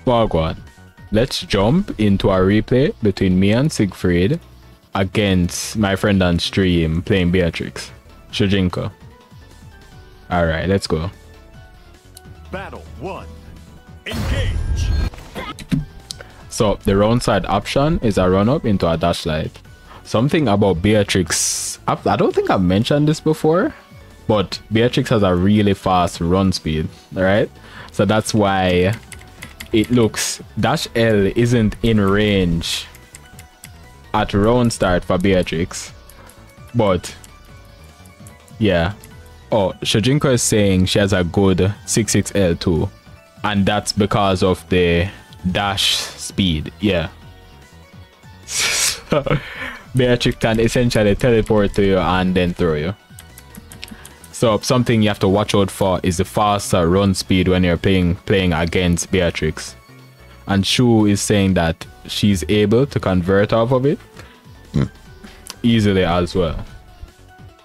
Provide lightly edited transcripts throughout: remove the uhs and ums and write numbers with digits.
Wagwan. Let's jump into a replay between me and Siegfried against my friend on stream playing Beatrix. Shujinko. Alright, let's go. Battle 1. Engage. So the round side option is a run up into a dash light. Something about Beatrix, I don't think I've mentioned this before, but Beatrix has a really fast run speed, right? So that's why it looks dash L isn't in range at round start for Beatrix, but yeah. Oh, Shujinko is saying she has a good 66L too, and that's because of the dash speed. Yeah. Beatrix can essentially teleport to you and then throw you. So something you have to watch out for is the faster run speed when you're playing against Beatrix. And Shu is saying that she's able to convert off of it easily as well.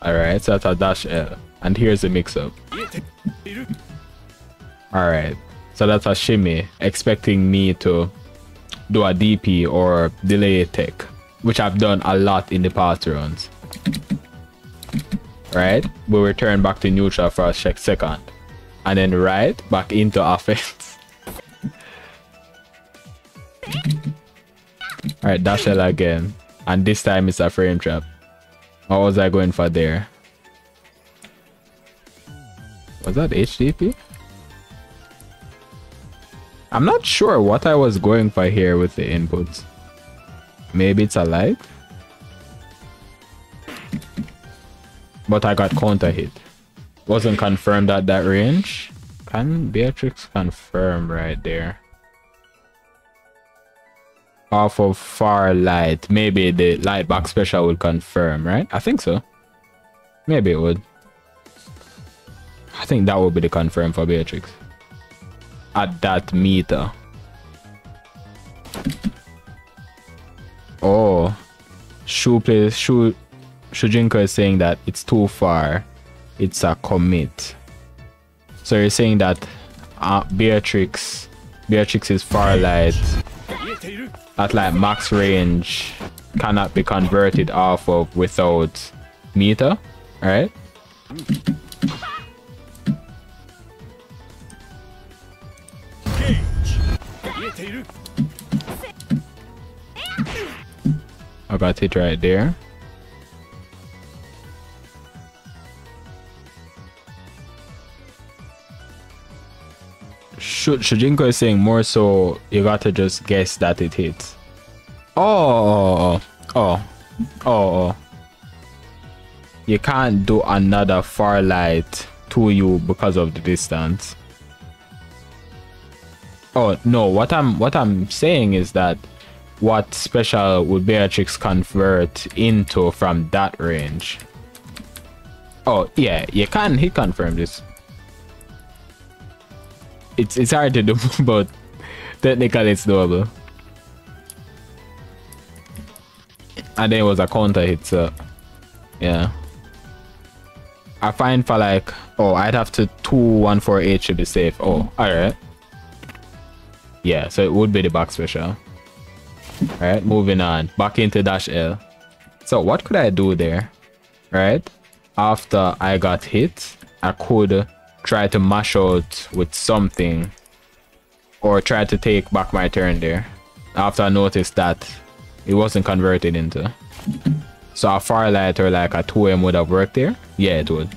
Alright, so that's a dash L. And here's the mix-up. Alright, so that's a shimmy, expecting me to do a DP or delay tech, which I've done a lot in the past rounds. Right, we'll return back to neutral for a second, and then right back into offense. Alright, dash L again, and this time it's a frame trap. What was I going for there? Was that HDP? I'm not sure what I was going for here with the inputs. Maybe it's a light? But I got counter hit. Wasn't confirmed at that range. Can Beatrix confirm right there? Off of far light. Maybe the light back special would confirm, right? I think so. Maybe it would. I think that would be the confirm for Beatrix. At that meter. Oh. Shujinko is saying that it's too far. It's a commit. So you're saying that Beatrix's far light at like max range cannot be converted off of without meter, alright? I got it right there. Shujinko is saying more so you gotta just guess that it hits. Oh. You can't do another far light to you because of the distance. Oh no, what I'm saying is that what special would Beatrix convert into from that range? Oh yeah, you can hit confirm this. It's hard to do, but technically it's doable. And then it was a counter hit, so yeah. I find for like, oh, I'd have to 2-1-4-8 to be safe. Oh, alright. Yeah, so it would be the back special. Alright, moving on. Back into dash L. So what could I do there? Right? After I got hit, I could try to mash out with something. Or try to take back my turn there. After I noticed that it wasn't converted into. So a far light or like a 2M would have worked there? Yeah, it would.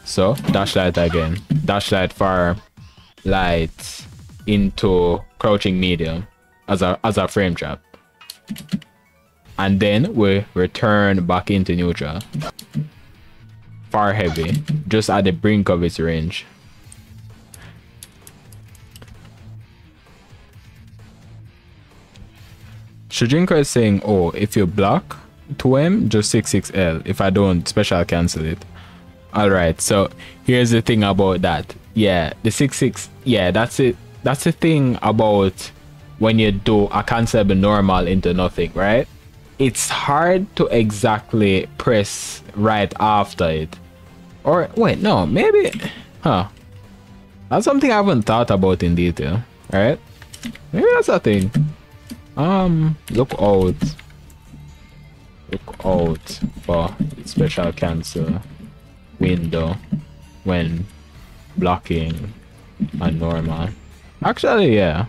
So dash light again. Dash light far light into crouching medium as a frame trap. And then we return back into neutral. Far heavy, just at the brink of its range. Shujinko is saying, oh, if you block 2M, just 66L. If I don't, special cancel it. Alright, so here's the thing about that. Yeah, the 66, yeah, that's it. That's the thing about when you do a cancelable normal into nothing, right? It's hard to exactly press right after it. Or wait, no, maybe, huh? That's something I haven't thought about in detail, right? Maybe that's a thing. Look out. Look out for special cancel window when blocking a normal. Actually, yeah.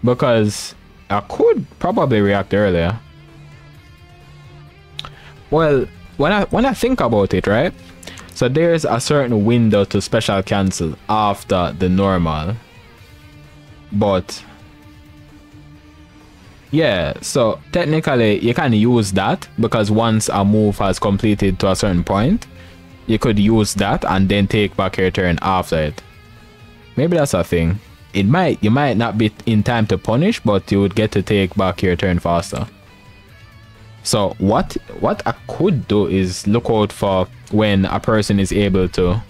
Because I could probably react earlier. Well, when I think about it, right? So there's a certain window to special cancel after the normal. But yeah, so technically you can use that because once a move has completed to a certain point, you could use that and then take back your turn after it. Maybe that's a thing. You might not be in time to punish, but you would get to take back your turn faster. So what I could do is look out for when a person is able to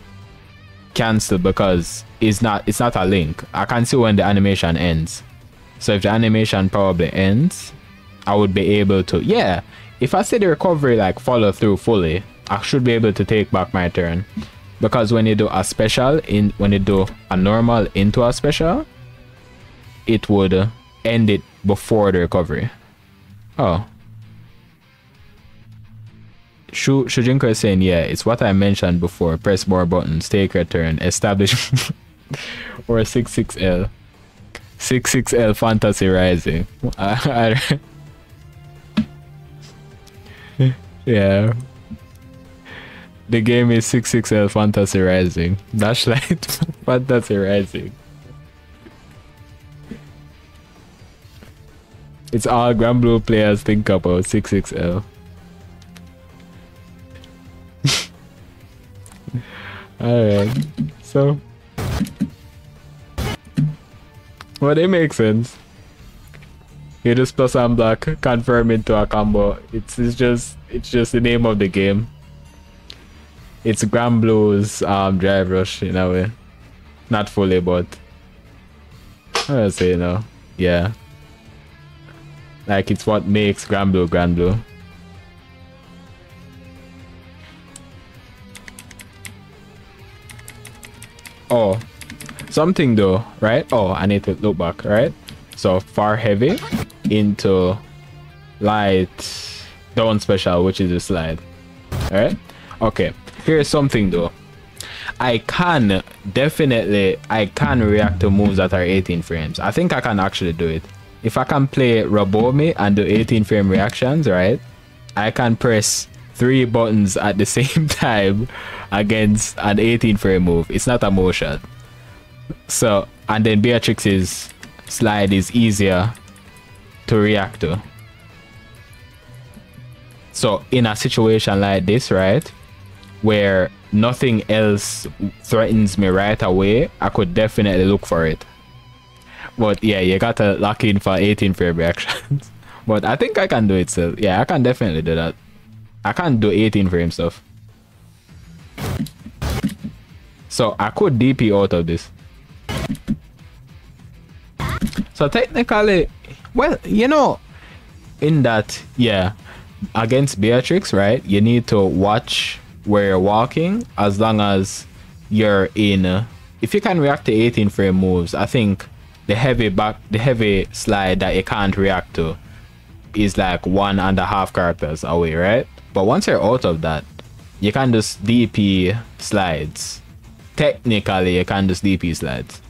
cancel, because it's not a link. I can see when the animation ends. So if the animation probably ends, I would be able to, yeah, if I see the recovery like follow through fully, I should be able to take back my turn. Because when you do a special when you do a normal into a special, it would end it before the recovery. Oh, Shujinko is saying, yeah, it's what I mentioned before. Press more buttons, take your turn, establish or 66L. 66L Fantasy Rising. Yeah. The game is 66L Fantasy Rising. Dashlight Fantasy Rising. It's all Granblue players think about 66L. Alright, so well, it makes sense. You just plus and black, confirm into a combo. It's just the name of the game. It's Granblue's drive rush in a way. Not fully, but how do I say now? Yeah. Like it's what makes Granblue. Oh, something though, right? Oh, I need to look back, right? So far heavy into light down special, which is the slide. Alright? Okay. Here's something though. I can react to moves that are 18 frames. I think I can actually do it. If I can play Robomi and do 18 frame reactions, right? I can press 3 buttons at the same time against an 18 frame move. It's not a motion. So, and then Beatrix's slide is easier to react to. So in a situation like this, right, where nothing else threatens me right away, I could definitely look for it. But yeah, you gotta lock in for 18 frame reactions. But I think I can do it still. Yeah, I can definitely do that. I can't do 18 frame stuff. So I could DP out of this. So technically, well, you know, in that, yeah, against Beatrix, right, you need to watch where you're walking as long as you're in. If you can react to 18 frame moves, I think the heavy slide that you can't react to is like 1.5 characters away, right? But once you're out of that, you can just DP slides. Technically, you can just DP slides.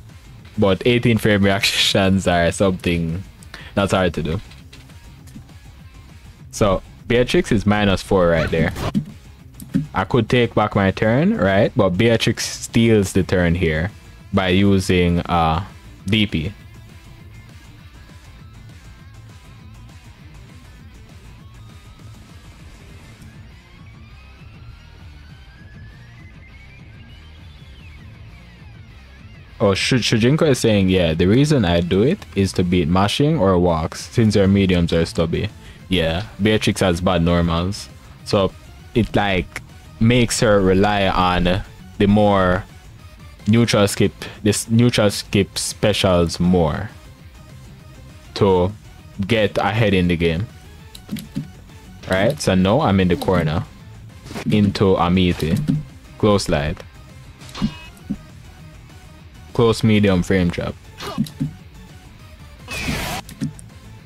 But 18 frame reactions are something that's hard to do. So Beatrix is -4 right there. I could take back my turn, right? But Beatrix steals the turn here by using DP. Oh, Shujinko is saying, yeah, the reason I do it is to beat mashing or walks, since their mediums are stubby. Yeah, Beatrix has bad normals. So it like makes her rely on the more neutral skip specials more to get ahead in the game. Right? So now I'm in the corner into Amiti. Close slide. Close medium frame trap.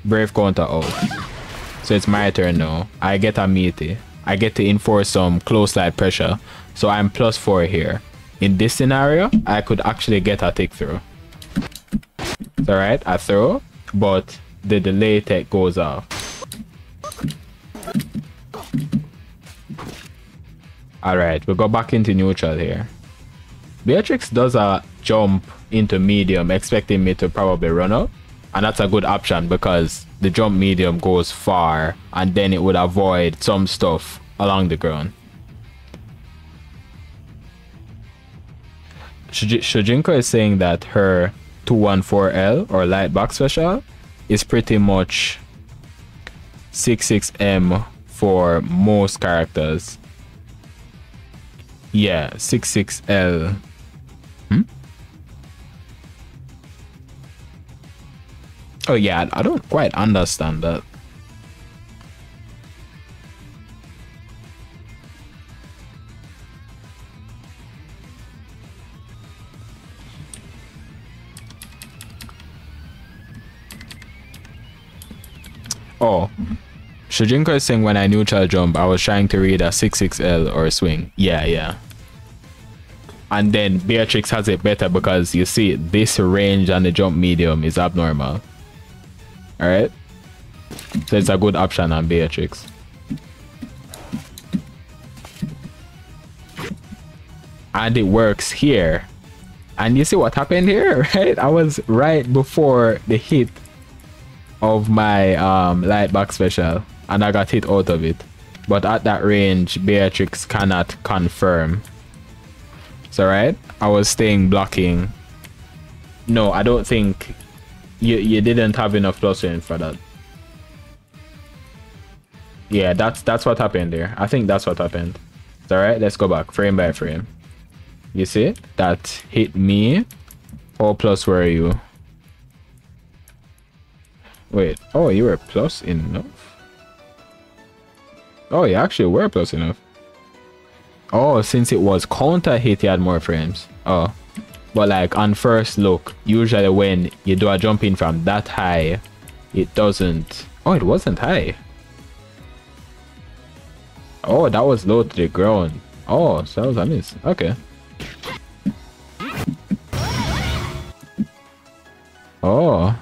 Brave counter out. So it's my turn now. I get a meaty. I get to enforce some close slide pressure. So I'm +4 here. In this scenario, I could actually get a tick through. It's alright, I throw, but the delay tech goes off. Alright, we'll go back into neutral here. Beatrix does a jump into medium, expecting me to probably run up. And that's a good option because the jump medium goes far and then it would avoid some stuff along the ground. Shujinko is saying that her 214L or light box special is pretty much 66M for most characters. Yeah, 66L. Oh yeah, I don't quite understand that. Oh, Shujinko is saying when I neutral jump, I was trying to read a 66L or a swing. Yeah. And then Beatrix has it better because you see this range on the jump medium is abnormal. Alright, so it's a good option on Beatrix. And it works here. And you see what happened here, right? I was right before the hit of my light box special and I got hit out of it. But at that range, Beatrix cannot confirm. So right, I was staying blocking. No, I don't think you didn't have enough plus range for that. Yeah, that's what happened there. I think that's what happened. All right, let's go back frame by frame. You see that hit me. How plus were you? Wait, oh, you were plus enough? Oh, you actually were plus enough. Oh, since it was counter hit, you had more frames. Oh, but like on first look, usually when you do a jump in from that high, it doesn't. Oh, it wasn't high. Oh, that was low to the ground. Oh, so that was a miss. Okay. Oh.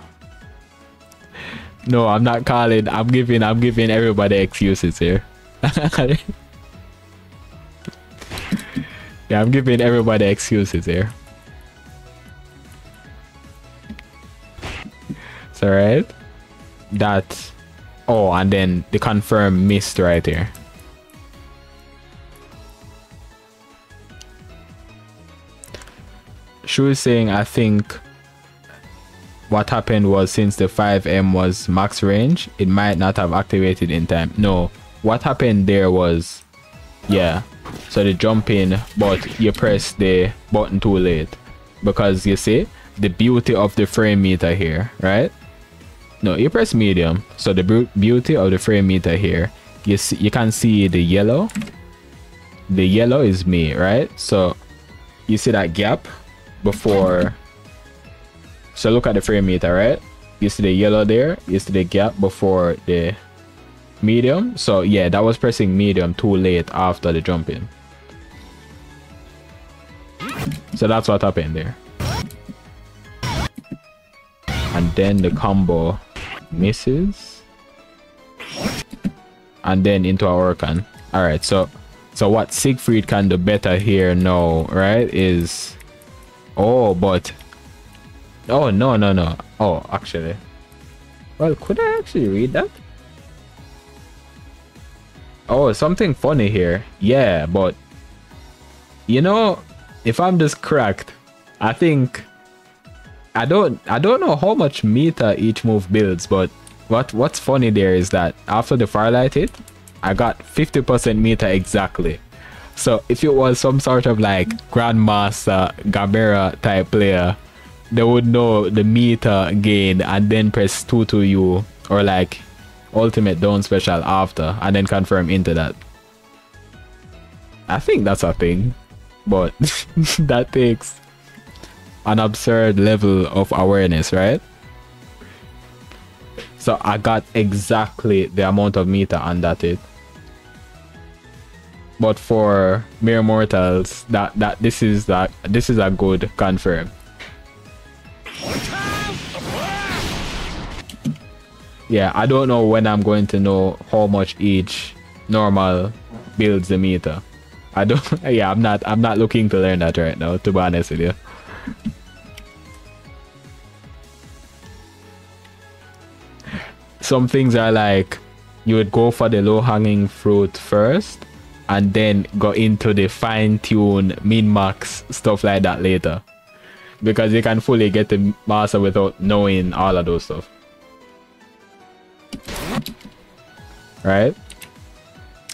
No, I'm not calling. I'm giving everybody excuses here. Yeah, I'm giving everybody excuses here. It's alright. That. Oh, and then the confirm missed right here. Shu is saying, I think what happened was since the 5M was max range, it might not have activated in time. No, what happened there was, yeah, so the jump in, but you press the button too late. Because you see, the beauty of the frame meter here, right? No, you press medium. So the beauty of the frame meter here, you see, you can see the yellow. The yellow is me, right? So you see that gap before. So look at the frame meter, right? You see the yellow there, you see the gap before the medium. So yeah, that was pressing medium too late after the jump in. So that's what happened there. And then the combo misses. And then into our Orkan. Alright, so what Siegfried can do better here now, right, is... Oh, but... Oh, no. Oh, actually. Well, could I actually read that? Oh, something funny here. Yeah, but... You know, if I'm just cracked, I think... I don't know how much meter each move builds, but what's funny there is that after the Firelight hit, I got 50% meter exactly. So if it was some sort of like Grandmaster Gamera type player, they would know the meter gain and then press 2-2U or like ultimate down special after and then confirm into that. I think that's a thing, but that takes an absurd level of awareness, right? So I got exactly the amount of meter on that hit. But for mere mortals, this is a good confirm. Yeah, I don't know when I'm going to know how much each normal builds the meter. I don't. Yeah, I'm not looking to learn that right now, to be honest with you. Some things are like you would go for the low-hanging fruit first and then go into the fine-tune min-max stuff like that later, because you can fully get the master without knowing all of those stuff, right?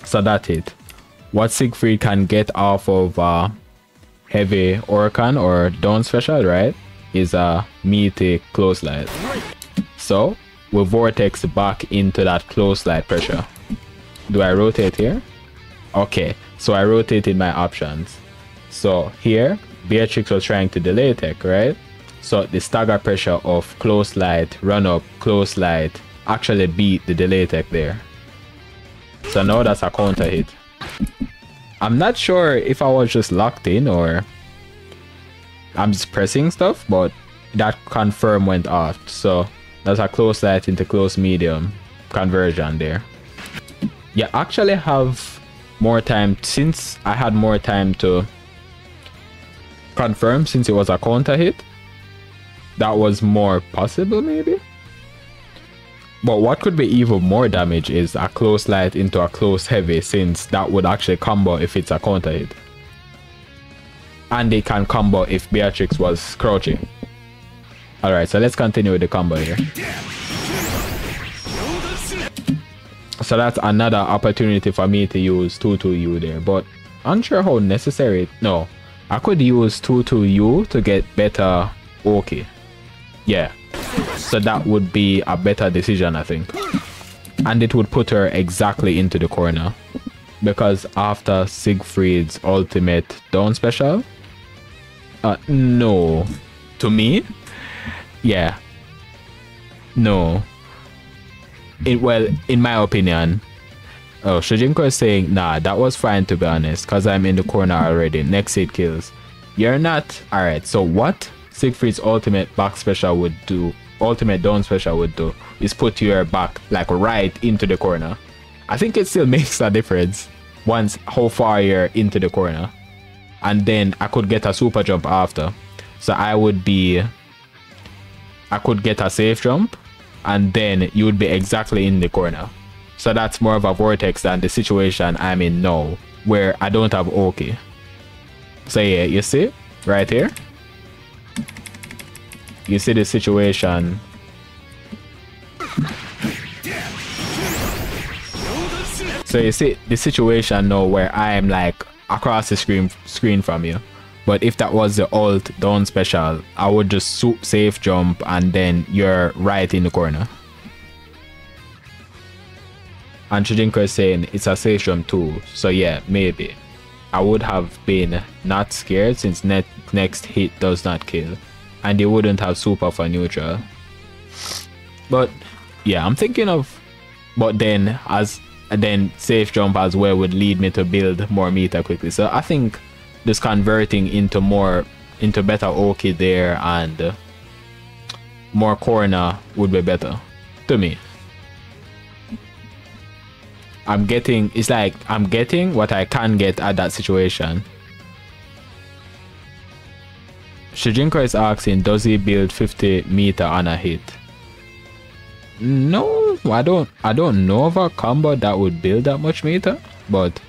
So that's it. What Siegfried can get off of heavy Orkan or Dawn special, right, is a meaty close light. So we vortex back into that close light pressure. Do I rotate here? Okay, so I rotated my options. So here Beatrix was trying to delay tech, right? So the stagger pressure of close light, run up, close light actually beat the delay tech there. So now that's a counter hit. I'm not sure if I was just locked in or I'm just pressing stuff, but that confirm went off. So that's a close light into close medium conversion there. You actually have more time, since I had more time to confirm, since it was a counter hit. That was more possible maybe. But what could be even more damage is a close light into a close heavy, since that would actually combo if it's a counter hit. And it can combo if Beatrix was crouching. Alright, so let's continue with the combo here. So that's another opportunity for me to use 2-2U there, but unsure how necessary. No, I could use 2-2U to get better OK. Yeah, so that would be a better decision, I think. And it would put her exactly into the corner, because after Siegfried's ultimate down special, no, to me, yeah, no. Well, in my opinion, oh, Shujinko is saying, nah, that was fine to be honest, because I'm in the corner already. Next hit kills. You're not. Alright, so what Siegfried's ultimate back special would do, ultimate down special would do, is put your back like right into the corner. I think it still makes a difference once how far you're into the corner. And then I could get a super jump after. So I could get a safe jump, and then you would be exactly in the corner. So that's more of a vortex than the situation I'm in now, where I don't have OK. So yeah, you see right here, you see the situation. So you see the situation now where I am like across the screen from you. But if that was the ult down special, I would just safe jump and then you're right in the corner. And Shujinko is saying it's a safe jump too. So yeah, maybe. I would have been not scared since next hit does not kill. And they wouldn't have super for neutral. But yeah, I'm thinking of, but then safe jump as well would lead me to build more meter quickly. So I think just converting into better OK there and more corner would be better to me. It's like I'm getting what I can get at that situation. Shujinko is asking, does he build 50 meter on a hit? No, I don't know of a combo that would build that much meter, but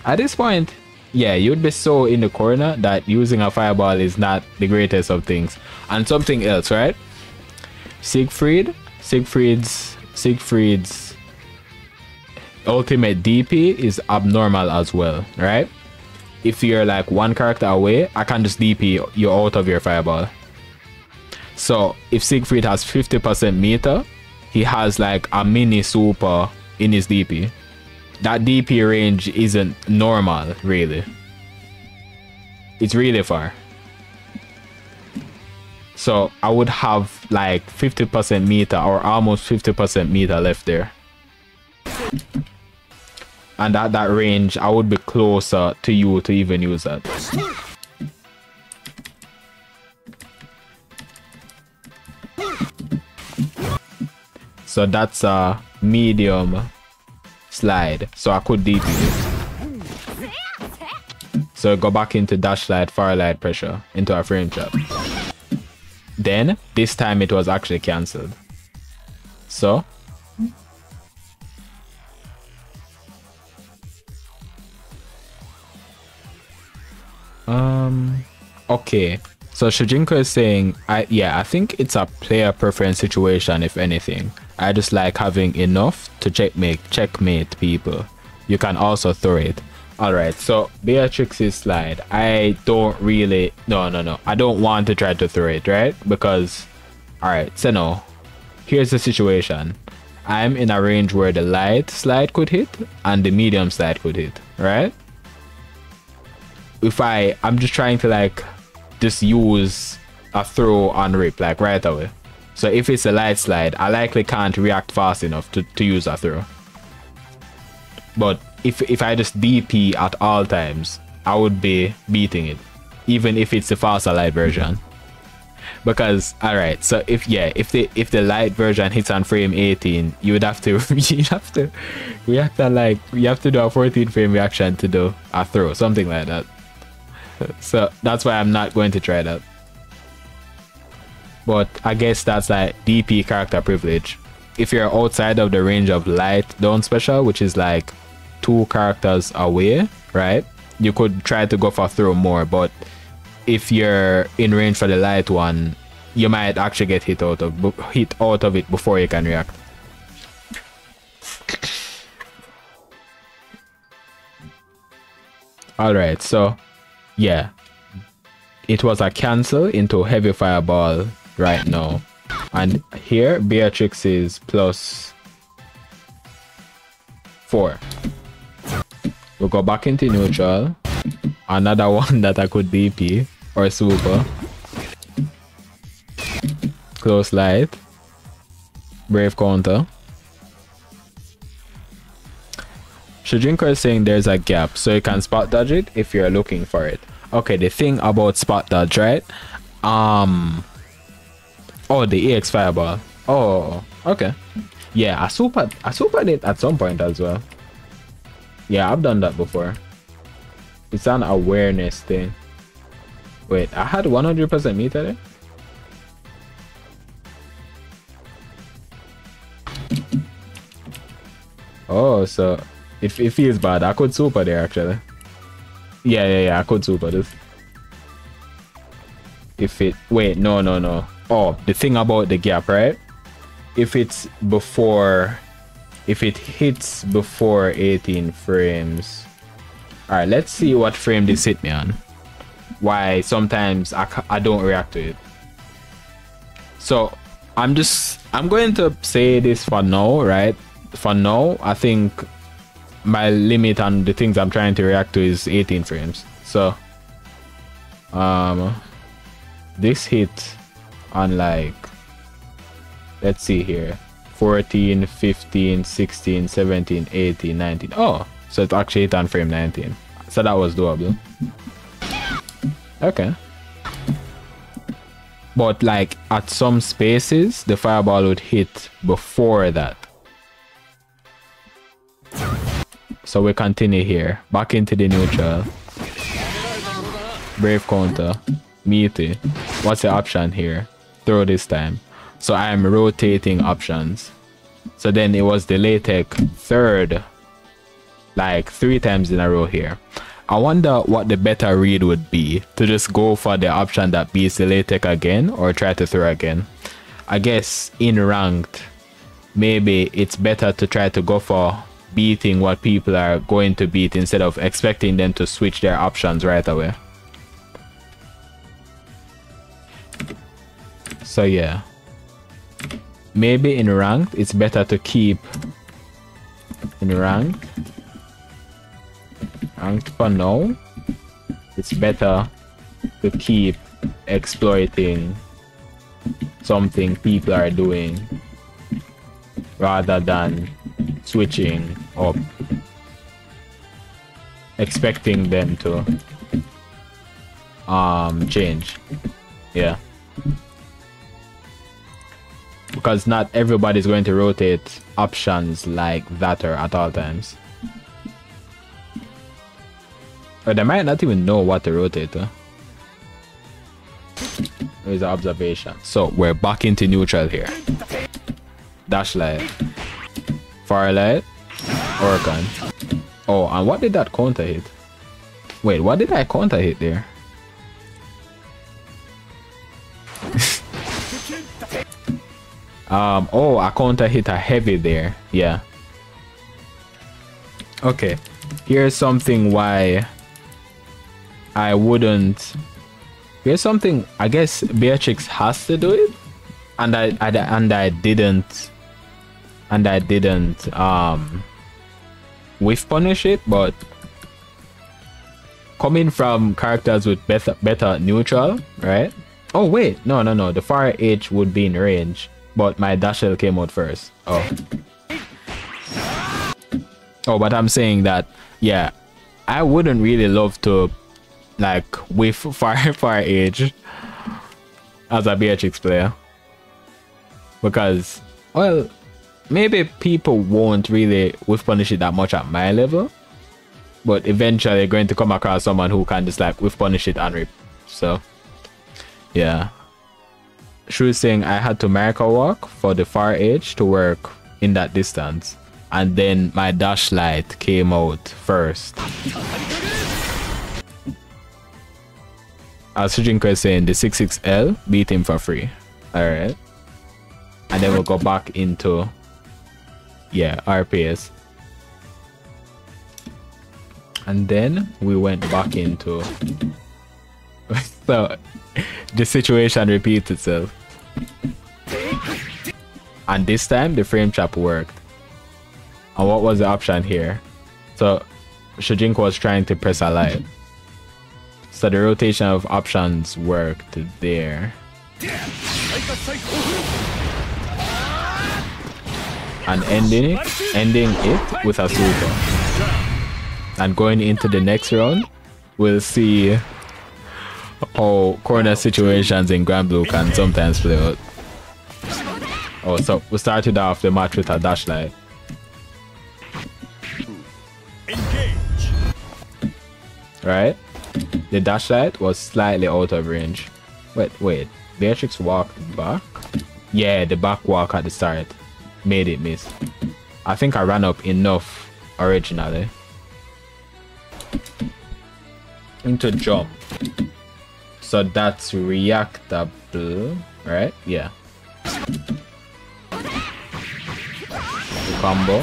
at this point, yeah, you'd be so in the corner that using a fireball is not the greatest of things. And something else, right? Siegfried's ultimate DP is abnormal as well, right? If you're like one character away, I can just DP you out of your fireball. So if Siegfried has 50% meter, he has like a mini super in his DP. That DP range isn't normal, really. It's really far. So I would have like 50% meter or almost 50% meter left there. And at that range, I would be closer to you to even use that. So that's a medium slide. So I could DP it. So go back into dash slide, far light pressure into a frame trap. Then this time it was actually cancelled. So okay. So Shujinko is saying, I think it's a player preference situation, if anything. I just like having enough to checkmate people. You can also throw it. Alright, so Beatrix's slide. I don't really no. I don't want to try to throw it, right? Because alright, so no. Here's the situation. I'm in a range where the light slide could hit and the medium slide could hit, right? If I'm just trying to like just use a throw on rip like right away. So if it's a light slide, I likely can't react fast enough to use a throw. But if I just DP at all times, I would be beating it, even if it's the faster light version. Because alright, so if the light version hits on frame 18, you would have to react at like you have to do a 14 frame reaction to do a throw, something like that. So that's why I'm not going to try that. But I guess that's like DP character privilege. If you're outside of the range of light down special, which is like 2 characters away, right? You could try to go for throw more, but if you're in range for the light one, you might actually get hit out of it before you can react. Alright, so yeah, it was a cancel into heavy fireball right now, and here Beatrix is plus 4. We'll go back into neutral. Another one that I could DP or super. Close light. Brave counter. Shujinko is saying there's a gap, so you can spot dodge it if you're looking for it. Okay, the thing about spot dodge, right? Oh, the EX fireball. Oh, okay. Yeah, I supered it at some point as well. Yeah, I've done that before. It's an awareness thing. Wait, I had 100% meter there? Oh, so it feels bad. I could super there actually. Yeah, I could super this. If it wait, no. Oh, the thing about the gap, right? If it's before, if it hits before 18 frames. Alright, let's see what frame this hit me on. Why sometimes I don't react to it. So I'm going to say this for now, right? For now, I think my limit on the things I'm trying to react to is 18 frames. So this hit on like, let's see here, 14, 15, 16, 17, 18, 19. Oh, so it actually hit on frame 19. So that was doable. Okay. But like at some spaces, the fireball would hit before that. So we continue here. Back into the neutral. Brave counter. Meaty. What's the option here? Throw this time. So I am rotating options. So then it was the LaTeX third, like 3 times in a row here. I wonder what the better read would be, to just go for the option that beats the LaTeX again or try to throw again. I guess in ranked, maybe it's better to try to go for beating what people are going to beat instead of expecting them to switch their options right away. So yeah, maybe in ranked it's better to keep in ranked for now. It's better to keep exploiting something people are doing rather than switching up, expecting them to change. Yeah, because not everybody's going to rotate options like Vund3r at all times, or they might not even know what to rotate to. There's an observation. So we're back into neutral here. Dash light, far light, Orkan. Oh, and what did that counter hit? Wait, what did I counter hit there? Oh, I counter hit a heavy there. Yeah. Okay. Here's something why I wouldn't. Here's something I guess Beatrix has to do it, and I didn't whiff punish it, but coming from characters with better neutral, right? Oh wait, no, the far H would be in range, but my dash L came out first. Oh, but I'm saying that, yeah, I wouldn't really love to like whiff far H as a Beatrix player, because, well, maybe people won't really whiff punish it that much at my level, but eventually you're going to come across someone who can just like whiff punish it and rip. So yeah, she was saying I had to mark a walk for the far edge to work in that distance, and then my dash light came out first. As Shujinko is saying, the 66L beat him for free. Alright, and then we'll go back into, yeah, RPS, and then we went back into so the situation repeats itself, and this time the frame trap worked. And what was the option here? So Shujinko was trying to press a light, so the rotation of options worked there, and ending it with a super. And going into the next round, we'll see how corner situations in Granblue can sometimes play out. Oh, so we started off the match with a dash light. Right? The dash light was slightly out of range. Wait. Beatrix walked back? Yeah, the back walk at the start made it miss. I think I ran up enough originally into jump, so that's reactable, right? Yeah. The combo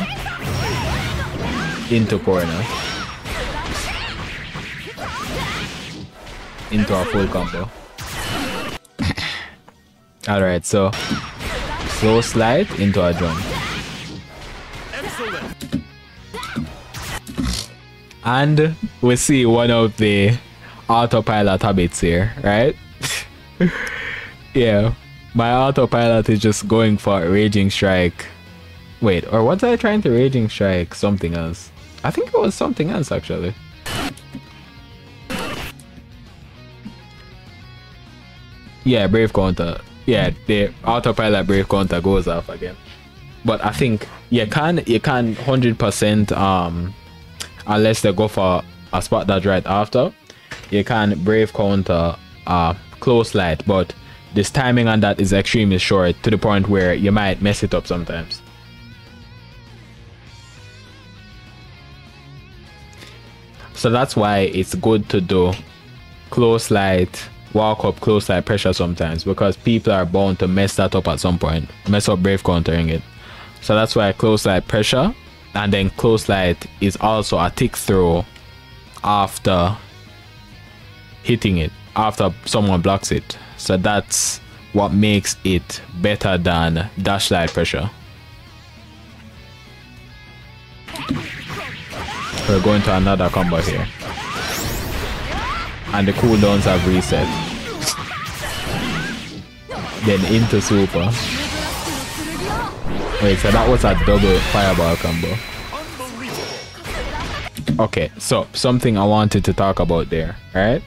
into corner, into a full combo. All right, so slow slide into a jump. And we see one of the autopilot habits here, right? Yeah, my autopilot is just going for Raging Strike. Wait, or was I trying to Raging Strike something else? I think it was something else actually. Yeah, Brave Counter. Yeah, the autopilot Brave Counter goes off again. But I think you can 100%, unless they go for a spot that's right after, you can Brave Counter close light, but this timing on that is extremely short, to the point where you might mess it up sometimes. So that's why it's good to do close light, walk up, close light pressure sometimes, because people are bound to mess that up at some point, mess up Brave Countering it. So that's why close light pressure, and then close light is also a tick throw after hitting it, after someone blocks it. So that's what makes it better than dash light pressure. We're going to another combo here, and the cooldowns have reset. then into super. Wait, so that was a double fireball combo. Okay, so something I wanted to talk about there, right?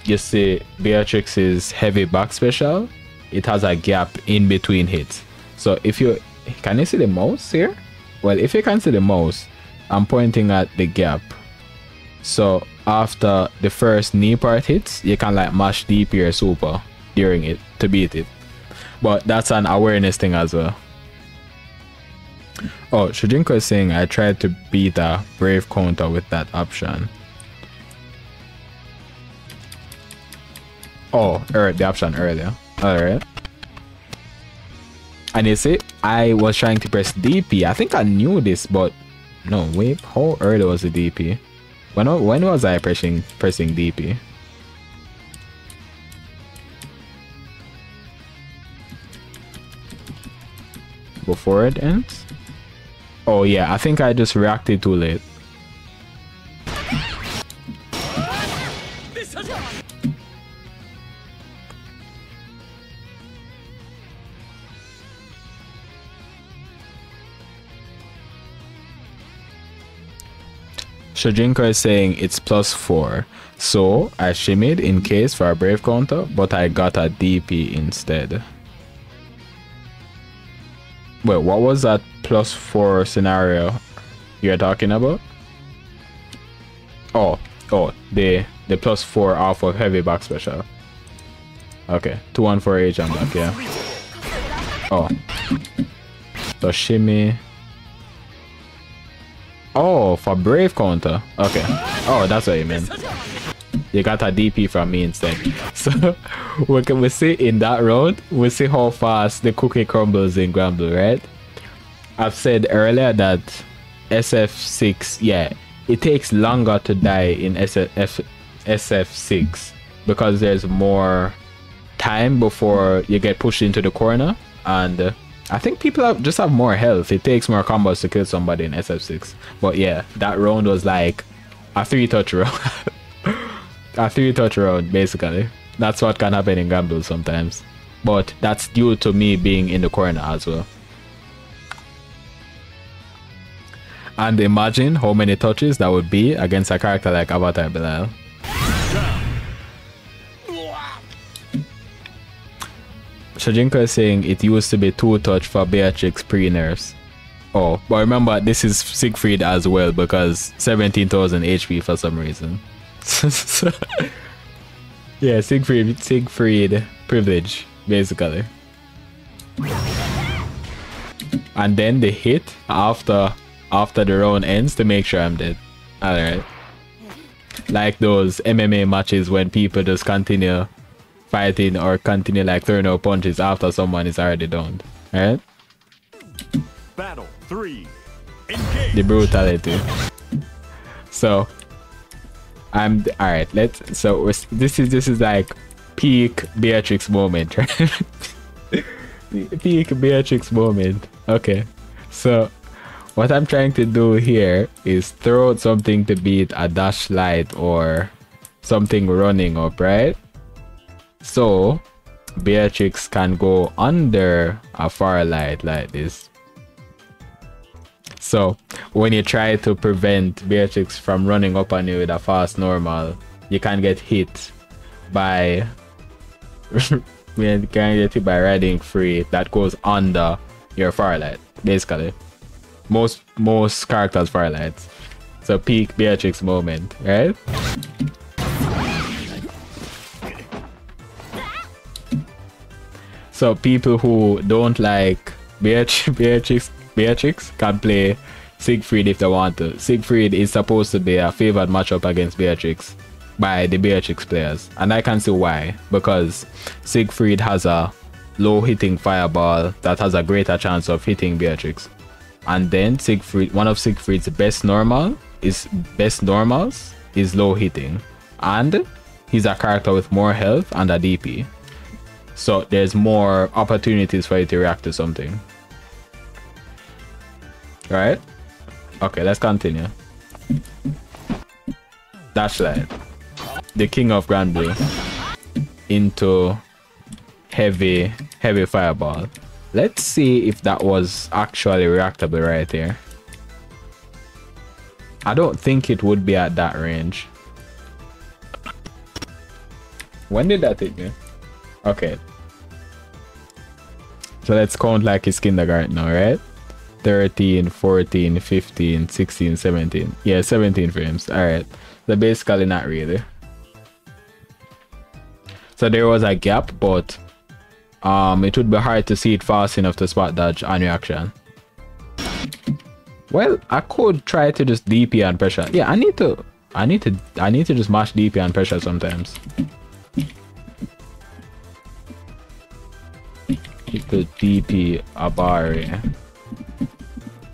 You see Beatrix's heavy back special, it has a gap in between hits. So if you can you see the mouse here? Well, if you can see the mouse, I'm pointing at the gap. So after the first knee part hits, you can like mash DP or super during it to beat it. But that's an awareness thing as well. Oh, Shujinko is saying I tried to beat a brave counter with that option. Oh, the option earlier. Alright. And you see, I was trying to press DP. I think I knew this, but no, wait, how early was the DP? When was I pressing DP? Before it ends? Oh yeah, I think I just reacted too late. Shujinko is saying it's +4. So I shimmied in case for a brave counter, but I got a DP instead. Wait, what was that +4 scenario you're talking about? Oh, the +4 off of heavy back special. Okay, 214H on back, yeah. Oh, so shimmy. Oh, for brave counter. Okay. Oh, that's what you meant. You got a DP from me instead. So we see in that round, we see how fast the cookie crumbles in Granblue, right? I've said earlier that SF6, yeah, it takes longer to die in SF6 because there's more time before you get pushed into the corner, and I think people just have more health. It takes more combos to kill somebody in SF6. But yeah, that round was like a 3-touch round. A 3-touch round, basically. That's what can happen in Granblue sometimes. But that's due to me being in the corner as well. And imagine how many touches that would be against a character like Avatar Belial. Shujinko is saying it used to be 2-touch for Beatrix pre-nerfs. Oh, but remember this is Siegfried as well because 17,000 HP for some reason. Yeah, Siegfried privilege basically. And then the hit after the round ends to make sure I'm dead. Alright. Like those MMA matches when people just continue fighting or continue like throwing out punches after someone is already down. Alright? Battle 3. Engage. The brutality. So I'm alright, this is like peak Beatrix moment, right? Peak Beatrix moment. Okay. So what I'm trying to do here is throw out something to beat a dash light or something running up, right? So Beatrix can go under a firelight like this. So when you try to prevent Beatrix from running up on you with a fast normal, you can get hit by riding free that goes under your firelight, basically. Most characters firelights. So peak Beatrix moment, right? So people who don't like Beatrix can play Siegfried if they want to. Siegfried is supposed to be a favored matchup against Beatrix by the Beatrix players, and I can see why, because Siegfried has a low hitting fireball that has a greater chance of hitting Beatrix. And then Siegfried, one of Siegfried's best normals is low hitting, and he's a character with more health and a DP. So there's more opportunities for you to react to something. Right? Okay, let's continue. Dashlight. The king of Granblue. Into heavy fireball. Let's see if that was actually reactable right here. I don't think it would be at that range. When did that hit me? Okay. So let's count like it's kindergarten now, right? 13, 14, 15, 16, 17. Yeah, 17 frames. Alright. So basically not really. So there was a gap, but it would be hard to see it fast enough to spot dodge on reaction. Well, I could try to just DP and pressure. Yeah, I need to just mash DP and pressure sometimes. You could DP Abari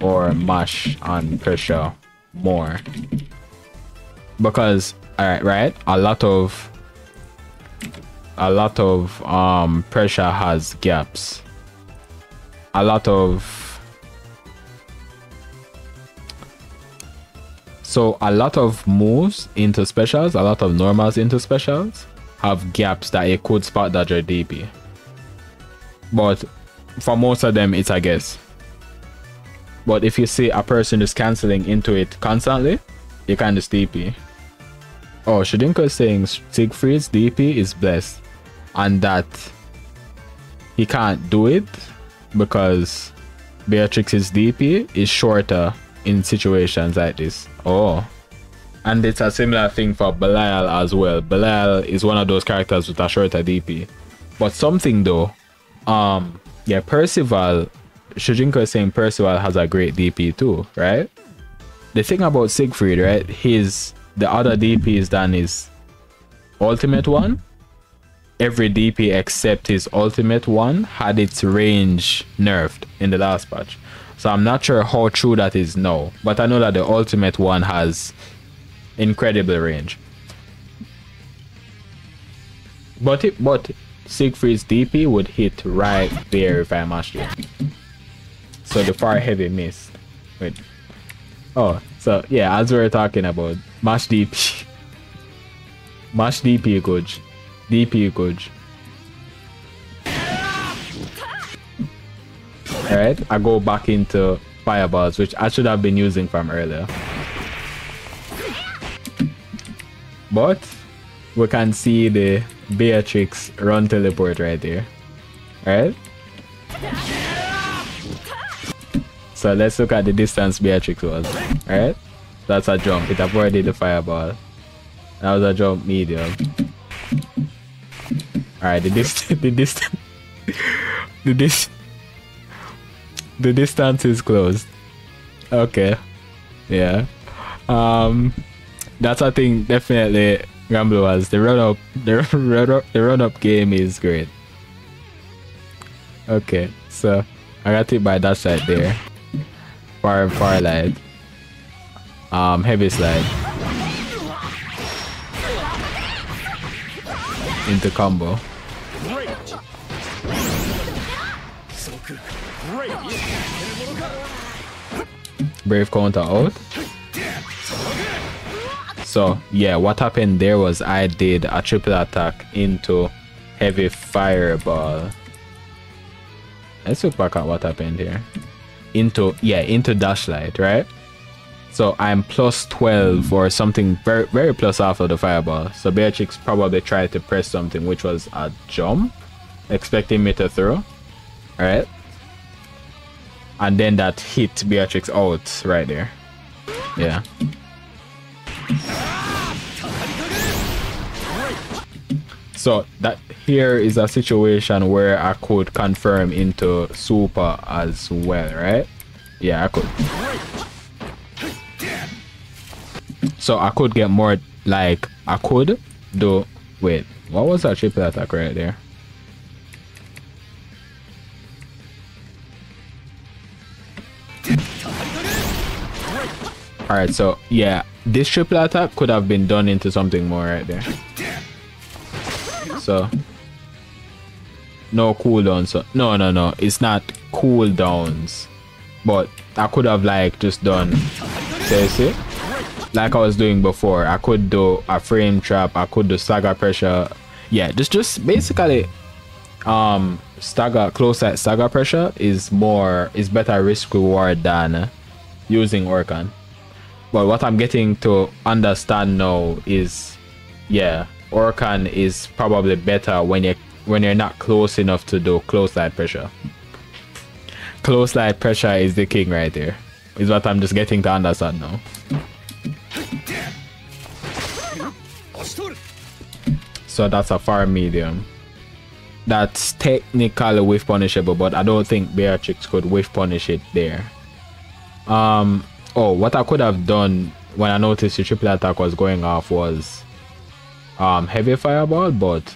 or mash on pressure more. Because right, a lot of pressure has gaps. A lot of moves into specials, a lot of normals into specials have gaps that it could spot dodge or DP. But for most of them it's a guess. But if you see a person just cancelling into it constantly, you can just DP. Oh, Shujinko is saying Siegfried's DP is blessed and that he can't do it because Beatrix's DP is shorter in situations like this. Oh, and it's a similar thing for Belial as well. Belial is one of those characters with a shorter DP. But something though, yeah, Percival, Shujinko is saying Percival has a great DP too, right? The thing about Siegfried, right, the other DPs than his ultimate one, every DP except his ultimate one had its range nerfed in the last patch. So I'm not sure how true that is now, but I know that the ultimate one has incredible range. But Siegfried's DP would hit right there if I mashed it. So the far heavy missed. Wait. Oh, so yeah, as we were talking about, mash DP. Mash DP good. DP good. Alright, I go back into fireballs, which I should have been using from earlier. But we can see the Beatrix run teleport right there. Alright? So let's look at the distance Beatrix was. Alright? That's a jump. It avoided the fireball. That was a jump medium. Alright, the distance is closed. Okay. Yeah. That's a thing definitely Granblue has. The run up game is great. Okay, so I got it by that side there. Far light. Heavy slide. Into combo. Brave counter out. So yeah, what happened there was I did a triple attack into heavy fireball. Let's look back at what happened here. Into dash light, right? So I'm plus 12 or something, very plus half of the fireball. So Beatrix probably tried to press something which was a jump, expecting me to throw. Alright. And then that hit Beatrix out right there. Yeah. So that here is a situation where I could confirm into super as well, right? Yeah, I could. So I could get more, like I could do, wait, what was that triple attack right there? Alright, so yeah, this triple attack could have been done into something more right there. So no cooldowns. So no, it's not cooldowns, but I could have like just done, see, like I was doing before. I could do a frame trap, I could do stagger pressure. Yeah, just basically stagger close at stagger pressure is better risk reward than using Orkan. But what I'm getting to understand now is, yeah, Orkan is probably better when you're not close enough to do close light pressure. Close light pressure is the king right there. Is what I'm just getting to understand now. So that's a far medium. That's technically whiff punishable, but I don't think Beatrix could whiff punish it there. Oh, what I could have done when I noticed the triple attack was going off was heavy fireball, but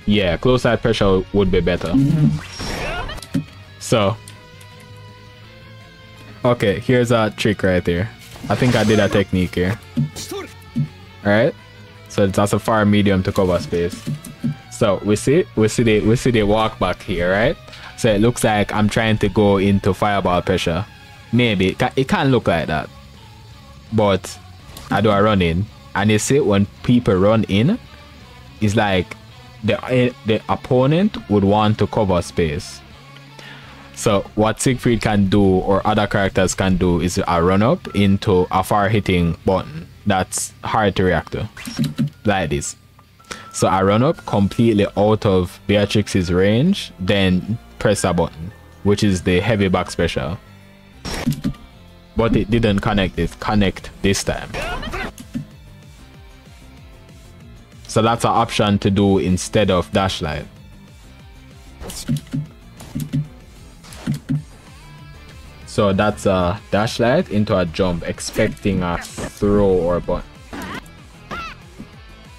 yeah, close side pressure would be better. So okay, here's a trick right here. I think I did a technique here. Alright, so that's a far medium to cover space. So we see the walk back here, right? So it looks like I'm trying to go into fireball pressure. Maybe it can look like that, but I do a run in, and you see when people run in, it's like the opponent would want to cover space. So what Siegfried can do, or other characters can do, is a run up into a far hitting button that's hard to react to, like this. So I run up completely out of Beatrix's range, then press a button, which is the heavy back special. But it didn't connect this time. So that's an option to do instead of dash light. So that's a dash light into a jump, expecting a throw or button.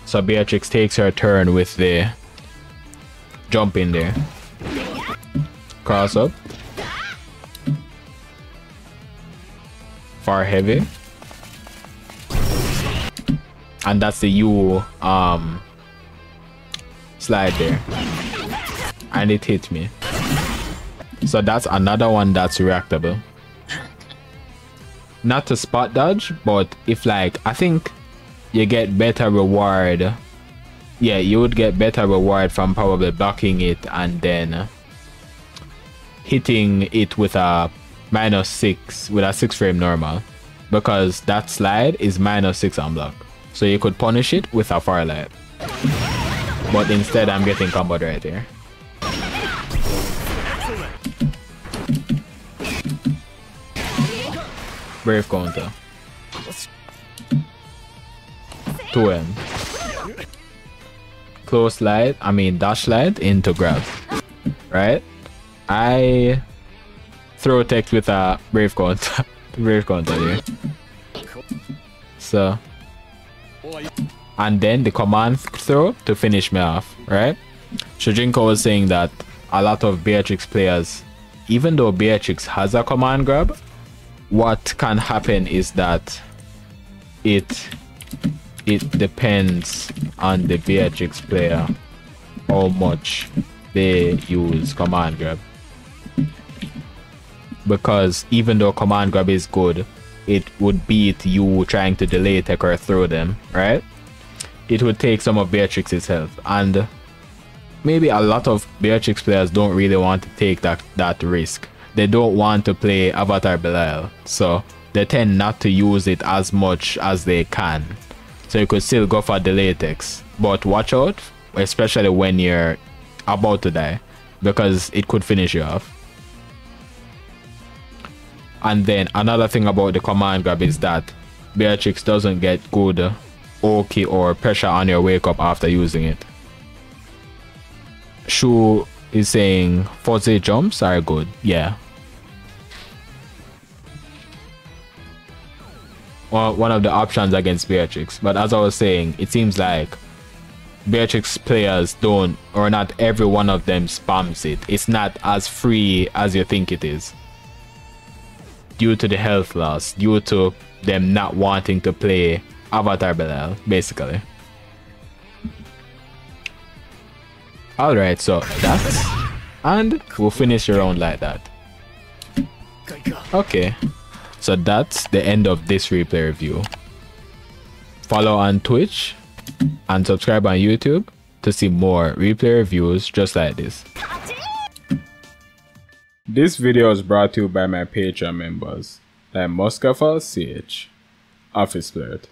So Beatrix takes her turn with the jump in there. Cross up. Far heavy. And that's the U slide there. And it hit me. So that's another one that's reactable. Not to spot dodge, but if like, I think you get better reward. Yeah, you would get better reward from probably blocking it and then hitting it with a -6, with a 6 frame normal, because that slide is -6 on block. So you could punish it with a far light. But instead I'm getting comboed right here. Brave counter. 2M. Close light, I mean dash light into grab. Right? I throw text with a brave counter. Brave counter here. So, and then the command throw to finish me off, right? Shujinko was saying that a lot of Beatrix players, even though Beatrix has a command grab, what can happen is that it depends on the Beatrix player how much they use command grab. Because even though command grab is good, it would beat you trying to delay tech or throw them, right? It would take some of Beatrix's health, and maybe a lot of Beatrix players don't really want to take that risk. They don't want to play Avatar Belial, so they tend not to use it as much as they can. So you could still go for delay techs, but watch out, especially when you're about to die, because it could finish you off. And then another thing about the command grab is that Beatrix doesn't get good Oki or pressure on your wake up after using it. Shu is saying fuzzy jumps are good. Yeah. Well, one of the options against Beatrix. But as I was saying, it seems like Beatrix players don't, or not every one of them spams it. It's not as free as you think it is, due to the health loss, due to them not wanting to play Avatar Belial, basically. Alright, so that's, and we'll finish your round like that. Okay, so that's the end of this replay review. Follow on Twitch and subscribe on YouTube, to see more replay reviews just like this. This video is brought to you by my Patreon members like Muscafal CH, Office Flirt,